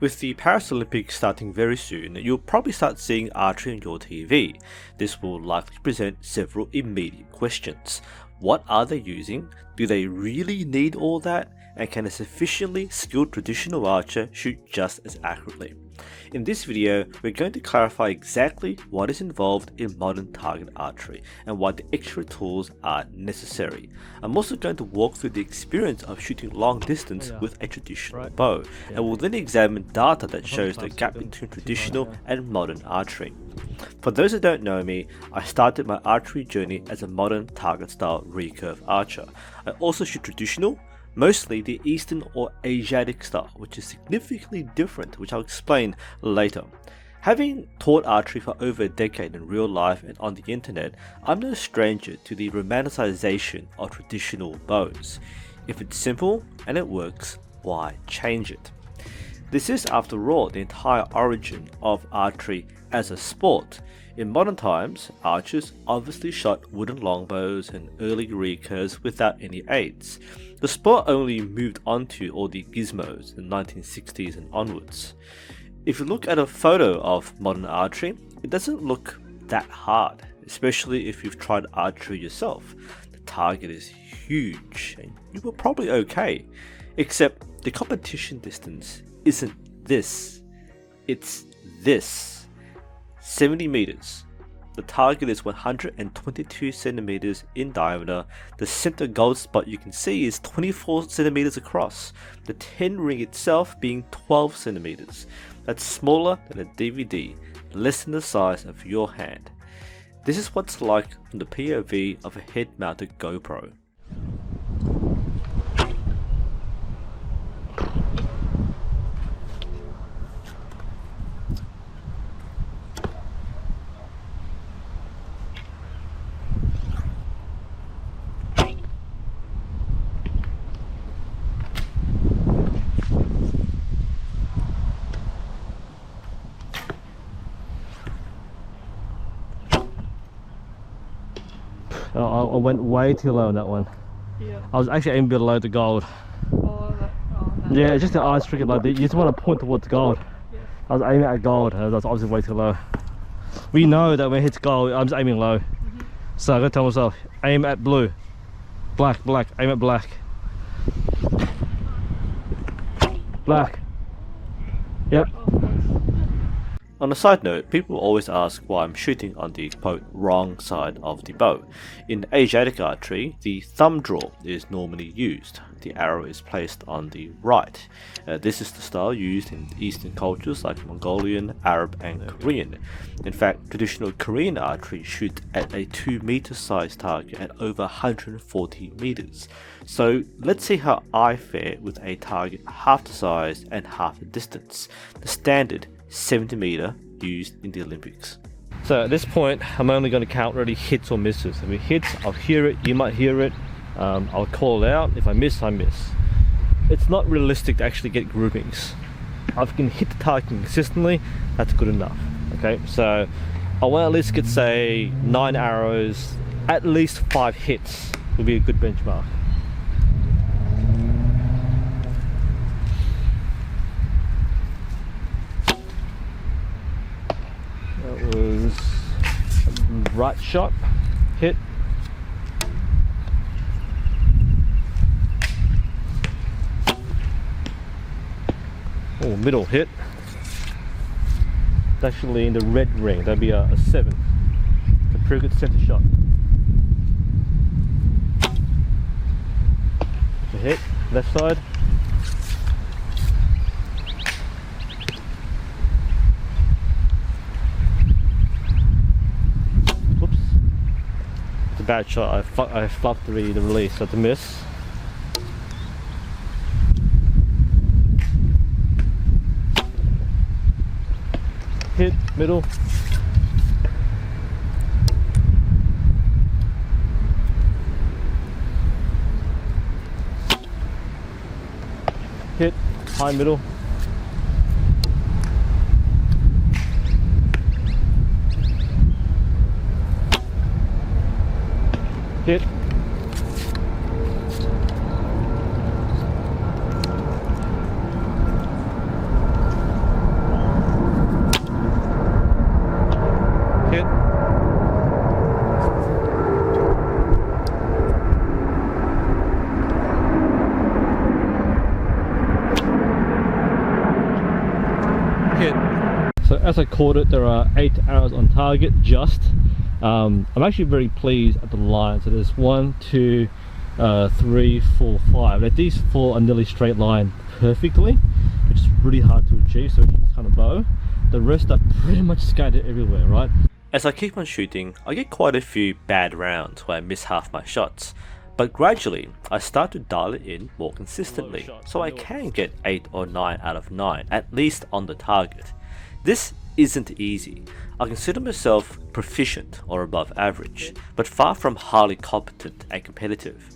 With the Paris Olympics starting very soon, you'll probably start seeing archery on your TV. This will likely present several immediate questions. What are they using? Do they really need all that? And can a sufficiently skilled traditional archer shoot just as accurately? In this video, we're going to clarify exactly what is involved in modern target archery and why the extra tools are necessary. I'm also going to walk through the experience of shooting long distance with a traditional bow, and we'll then examine data that shows the gap between traditional and modern archery. For those who don't know me, I started my archery journey as a modern target style recurve archer. I also shoot traditional, mostly the Eastern or Asiatic style, which is significantly different, which I'll explain later. Having taught archery for over a decade in real life and on the internet, I'm no stranger to the romanticization of traditional bows. If it's simple and it works, why change it? This is, after all, the entire origin of archery as a sport. In modern times, archers obviously shot wooden longbows and early recurves without any aids. The sport only moved onto all the gizmos in the 1960s and onwards. If you look at a photo of modern archery, it doesn't look that hard, especially if you've tried archery yourself. The target is huge and you were probably okay, except the competition distance isn't this, it's this. 70 meters. The target is 122 centimeters in diameter. The center gold spot you can see is 24 centimeters across, the 10 ring itself being 12 centimeters. That's smaller than a DVD, less than the size of your hand. This is what's like from the POV of a head-mounted GoPro. I went way too low on that one. Yeah. I was actually aiming below the gold. No. Yeah, it's just the eyes freaking like you just want to point towards gold. Yeah. I was aiming at gold, and that's obviously way too low. We know that when it hits gold, I'm just aiming low. So I gotta tell myself, aim at blue. Black, aim at black. Black. Yep. On a side note, people always ask why I'm shooting on the quote wrong side of the bow. In Asiatic archery, the thumb draw is normally used. The arrow is placed on the right. This is the style used in Eastern cultures like Mongolian, Arab and Korean. In fact, traditional Korean archery shoots at a 2-meter size target at over 140 meters. So let's see how I fare with a target half the size and half the distance. The standard 70 meter used in the Olympics. So at this point, I'm only going to count really hits or misses. If it hits, I'll hear it, you might hear it, I'll call it out. If I miss, I miss. It's not realistic to actually get groupings. If I can hit the target consistently, that's good enough. Okay, so I want to at least get, say, 9 arrows, at least 5 hits will be a good benchmark. That was right shot, hit. Oh, middle hit. It's actually in the red ring, that'd be a 7. It's a pretty good center shot. It's a hit, left side. Bad shot. I fluffed the release, so to miss. Hit, middle. Hit, high middle. Hit. hit. So as I caught it, there are 8 arrows on target just. I'm actually very pleased at the line. So there's 1, 2, 3, 4, 5. Now these 4 are nearly straight line perfectly, which is really hard to achieve, so it's kind of bow. The rest are pretty much scattered everywhere, right? As I keep on shooting, I get quite a few bad rounds where I miss half my shots. But gradually, I start to dial it in more consistently, so I can get 8 or 9 out of 9, at least on the target. This isn't easy. I consider myself proficient or above average, but far from highly competent and competitive.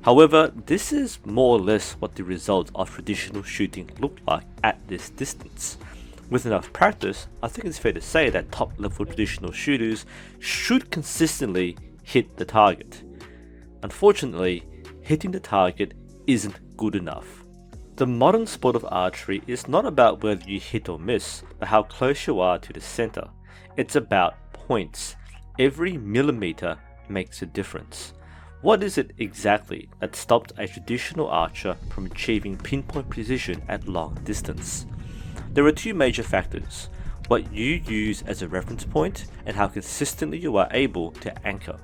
However, this is more or less what the results of traditional shooting look like at this distance. With enough practice, I think it's fair to say that top level traditional shooters should consistently hit the target. Unfortunately, hitting the target isn't good enough. The modern sport of archery is not about whether you hit or miss, but how close you are to the center. It's about points. Every millimeter makes a difference. What is it exactly that stopped a traditional archer from achieving pinpoint precision at long distance? There are 2 major factors: what you use as a reference point and how consistently you are able to anchor.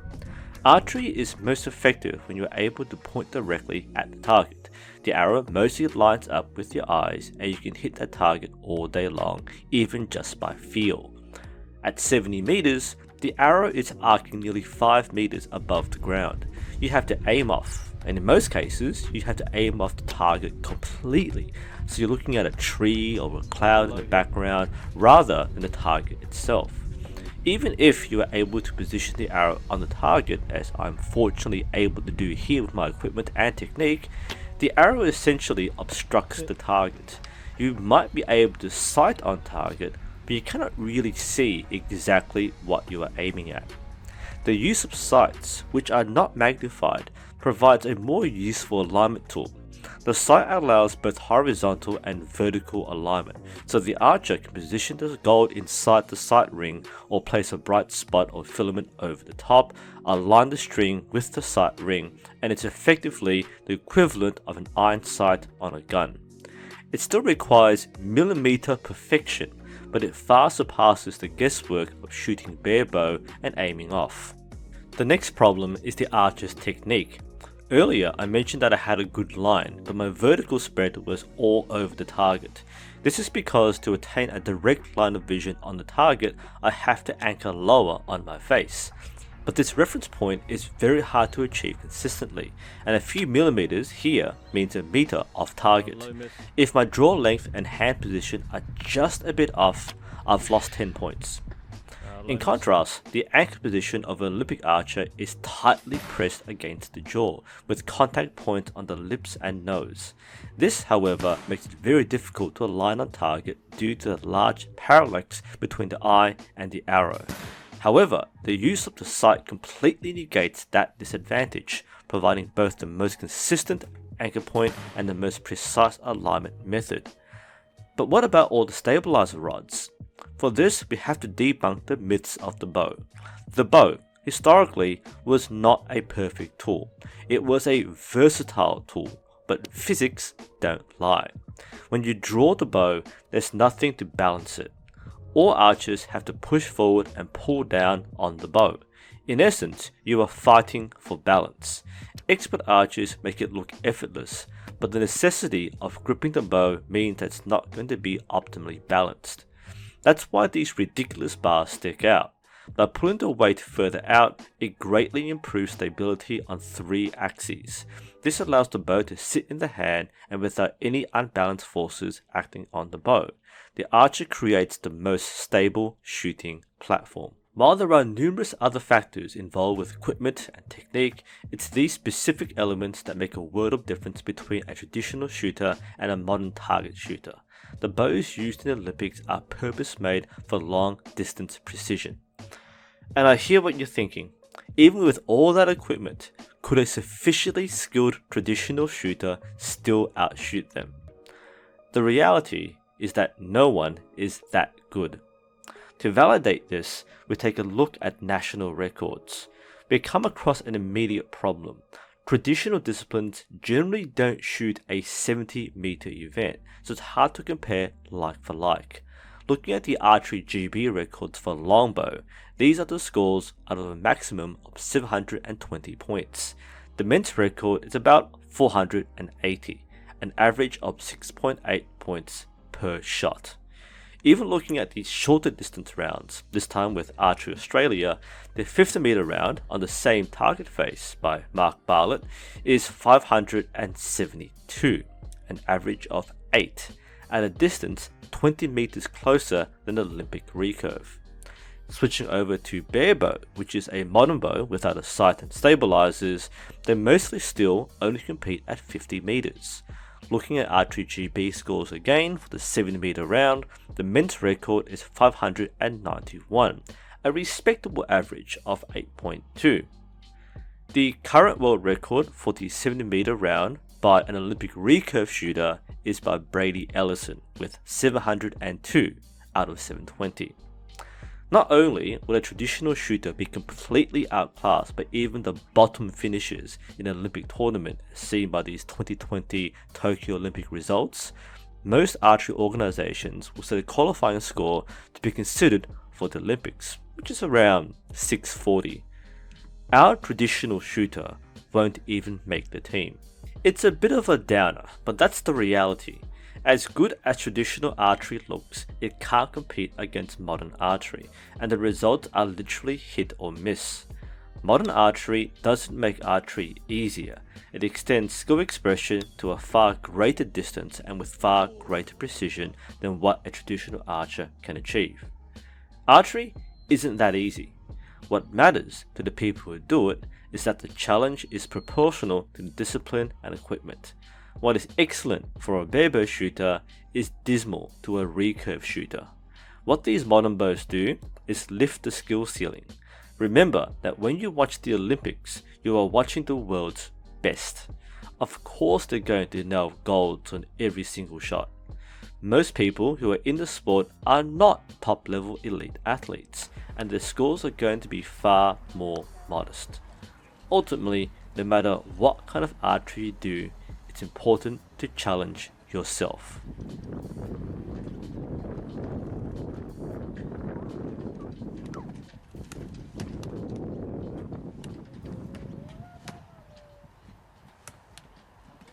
Archery is most effective when you are able to point directly at the target. The arrow mostly lines up with your eyes and you can hit that target all day long, even just by feel. At 70 meters, the arrow is arcing nearly 5 meters above the ground. You have to aim off, and in most cases, you have to aim off the target completely. So you're looking at a tree or a cloud in the background rather than the target itself. Even if you are able to position the arrow on the target, as I'm fortunately able to do here with my equipment and technique, the arrow essentially obstructs the target. You might be able to sight on target, but you cannot really see exactly what you are aiming at. The use of sights, which are not magnified, provides a more useful alignment tool. The sight allows both horizontal and vertical alignment, so the archer can position the gold inside the sight ring or place a bright spot or filament over the top, align the string with the sight ring, and it's effectively the equivalent of an iron sight on a gun. It still requires millimeter perfection, but it far surpasses the guesswork of shooting bare bow and aiming off. The next problem is the archer's technique. Earlier I mentioned that I had a good line, but my vertical spread was all over the target. This is because to attain a direct line of vision on the target, I have to anchor lower on my face. But this reference point is very hard to achieve consistently, and a few millimeters here means a meter off target. If my draw length and hand position are just a bit off, I've lost 10 points. In contrast, the anchor position of an Olympic archer is tightly pressed against the jaw, with contact points on the lips and nose. This, however, makes it very difficult to align on target due to the large parallax between the eye and the arrow. However, the use of the sight completely negates that disadvantage, providing both the most consistent anchor point and the most precise alignment method. But what about all the stabilizer rods? For this, we have to debunk the myths of the bow. The bow, historically, was not a perfect tool. It was a versatile tool, but physics don't lie. When you draw the bow, there's nothing to balance it. All archers have to push forward and pull down on the bow. In essence, you are fighting for balance. Expert archers make it look effortless, but the necessity of gripping the bow means that it's not going to be optimally balanced. That's why these ridiculous bars stick out. By pulling the weight further out, it greatly improves stability on 3 axes. This allows the bow to sit in the hand and without any unbalanced forces acting on the bow. The archer creates the most stable shooting platform. While there are numerous other factors involved with equipment and technique, it's these specific elements that make a world of difference between a traditional shooter and a modern target shooter. The bows used in the Olympics are purpose-made for long-distance precision. And I hear what you're thinking. Even with all that equipment, could a sufficiently skilled traditional shooter still outshoot them? The reality is that no one is that good. To validate this, we take a look at national records. We come across an immediate problem. Traditional disciplines generally don't shoot a 70-meter event, so it's hard to compare like for like. Looking at the Archery GB records for longbow, these are the scores out of a maximum of 720 points. The men's record is about 480, an average of 6.8 points per shot. Even looking at the shorter distance rounds, this time with Archery Australia, the 50-meter round on the same target face by Mark Bartlett is 572, an average of 8, at a distance 20 meters closer than the Olympic recurve. Switching over to bare bow, which is a modern bow without a sight and stabilizers, they mostly still only compete at 50 meters. Looking at Archery GB scores again for the 70-meter round, the men's record is 591, a respectable average of 8.2. The current world record for the 70-meter round by an Olympic recurve shooter is by Brady Ellison with 702 out of 720. Not only will a traditional shooter be completely outclassed by even the bottom finishers in an Olympic tournament as seen by these 2020 Tokyo Olympic results, most archery organizations will set a qualifying score to be considered for the Olympics, which is around 640. Our traditional shooter won't even make the team. It's a bit of a downer, but that's the reality. As good as traditional archery looks, it can't compete against modern archery, and the results are literally hit or miss. Modern archery doesn't make archery easier, it extends skill expression to a far greater distance and with far greater precision than what a traditional archer can achieve. Archery isn't that easy. What matters to the people who do it is that the challenge is proportional to the discipline and equipment. What is excellent for a bare bow shooter is dismal to a recurve shooter. What these modern bows do is lift the skill ceiling. Remember that when you watch the Olympics, you are watching the world's best. Of course they're going to nail golds on every single shot. Most people who are in the sport are not top level elite athletes, and their scores are going to be far more modest. Ultimately, no matter what kind of archery you do, it's important to challenge yourself.